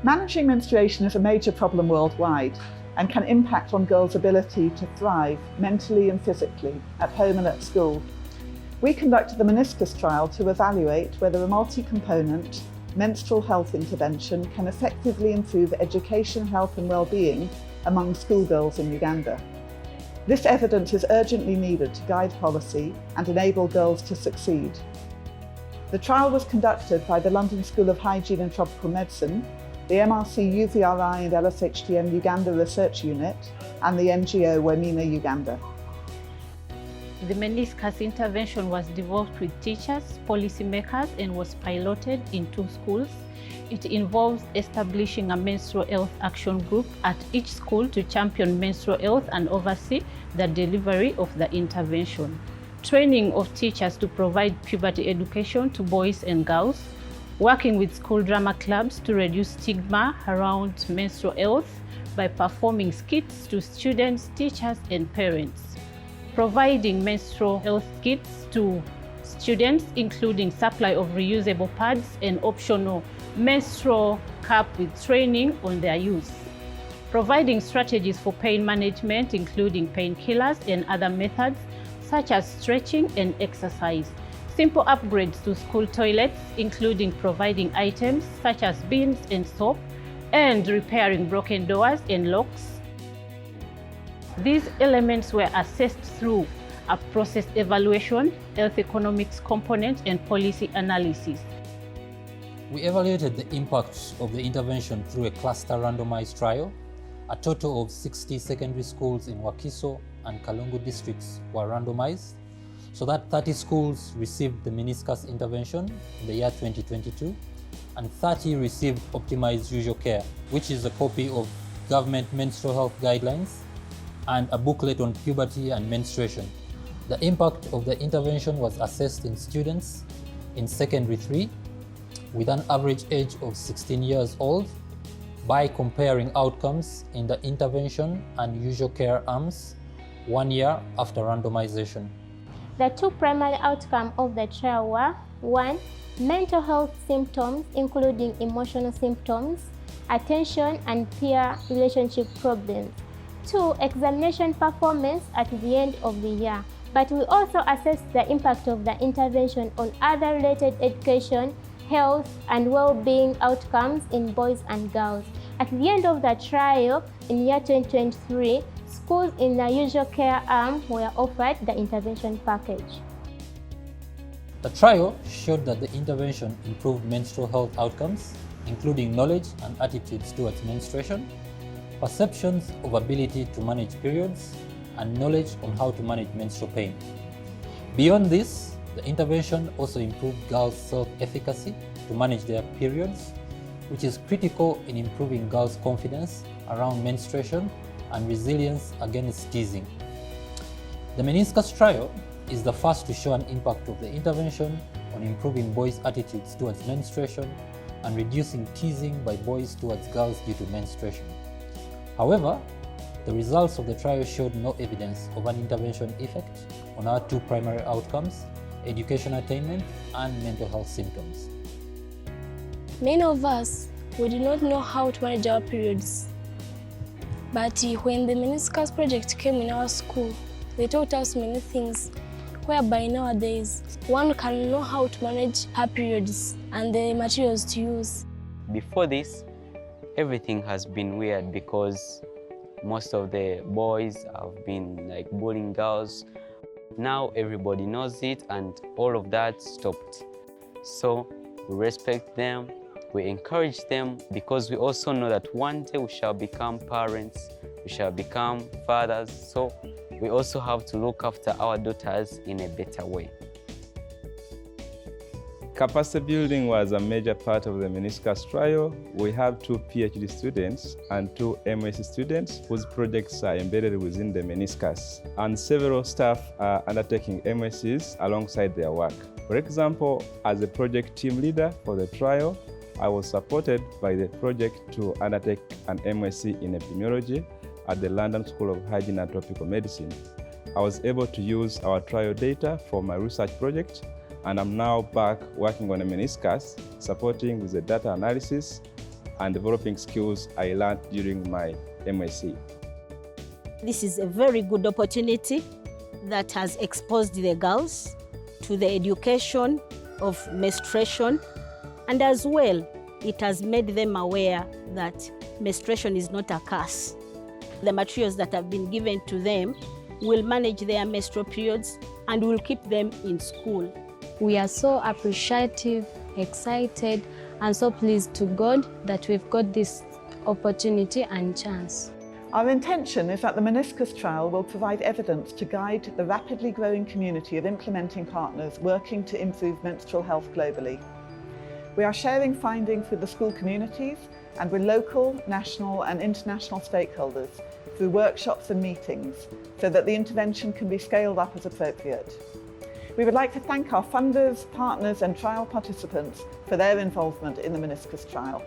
Managing menstruation is a major problem worldwide and can impact on girls' ability to thrive mentally and physically at home and at school. We conducted the MENISCUS trial to evaluate whether a multi-component menstrual health intervention can effectively improve education, health and well-being among schoolgirls in Uganda. This evidence is urgently needed to guide policy and enable girls to succeed. The trial was conducted by the London School of Hygiene and Tropical Medicine, the MRC UVRI and LSHTM Uganda Research Unit, and the NGO WEMINA Uganda. The meniscus intervention was developed with teachers, policymakers, and was piloted in 2 schools. It involves establishing a menstrual health action group at each school to champion menstrual health and oversee the delivery of the intervention. Training of teachers to provide puberty education to boys and girls. Working with school drama clubs to reduce stigma around menstrual health by performing skits to students, teachers, and parents. Providing menstrual health kits to students, including supply of reusable pads and optional menstrual cup with training on their use. Providing strategies for pain management, including painkillers and other methods such as stretching and exercise. Simple upgrades to school toilets, including providing items such as bins and soap, and repairing broken doors and locks. These elements were assessed through a process evaluation, health economics component, and policy analysis. We evaluated the impact of the intervention through a cluster randomized trial. A total of 60 secondary schools in Wakiso and Kalungu districts were randomized, so that 30 schools received the meniscus intervention in the year 2022, and 30 received optimized usual care, which is a copy of government menstrual health guidelines and a booklet on puberty and menstruation. The impact of the intervention was assessed in students in secondary 3 with an average age of 16 years old by comparing outcomes in the intervention and usual care arms 1 year after randomization. The 2 primary outcomes of the trial were: 1. Mental health symptoms, including emotional symptoms, attention and peer relationship problems. 2. Examination performance at the end of the year. But we also assessed the impact of the intervention on other related education, health, and well-being outcomes in boys and girls. At the end of the trial, in year 2023, schools in the usual care arm were offered the intervention package. The trial showed that the intervention improved menstrual health outcomes, including knowledge and attitudes towards menstruation, perceptions of ability to manage periods, and knowledge on how to manage menstrual pain. Beyond this, the intervention also improved girls' self-efficacy to manage their periods, which is critical in improving girls' confidence around menstruation and resilience against teasing. The MENISCUS trial is the first to show an impact of the intervention on improving boys' attitudes towards menstruation and reducing teasing by boys towards girls due to menstruation. However, the results of the trial showed no evidence of an intervention effect on our 2 primary outcomes, education attainment and mental health symptoms. Many of us, we do not know how to manage our periods. But when the meniscus project came in our school, they taught us many things, whereby nowadays one can know how to manage her periods and the materials to use. Before this, everything has been weird because most of the boys have been like bullying girls. Now everybody knows it and all of that stopped. So we respect them, we encourage them because we also know that one day we shall become parents, we shall become fathers. So we also have to look after our daughters in a better way. Capacity building was a major part of the MENISCUS trial. We have 2 PhD students and 2 MSc students whose projects are embedded within the MENISCUS, and several staff are undertaking MScs alongside their work. For example, as a project team leader for the trial, I was supported by the project to undertake an MSc in epidemiology at the London School of Hygiene and Tropical Medicine. I was able to use our trial data for my research project, and I'm now back working on a meniscus, supporting with the data analysis and developing skills I learned during my MSc. This is a very good opportunity that has exposed the girls to the education of menstruation, and as well, it has made them aware that menstruation is not a curse. The materials that have been given to them will manage their menstrual periods and will keep them in school. We are so appreciative, excited, and so pleased to God that we've got this opportunity and chance. Our intention is that the MENISCUS trial will provide evidence to guide the rapidly growing community of implementing partners working to improve menstrual health globally. We are sharing findings with the school communities and with local, national and international stakeholders through workshops and meetings so that the intervention can be scaled up as appropriate. We would like to thank our funders, partners and trial participants for their involvement in the MENISCUS trial.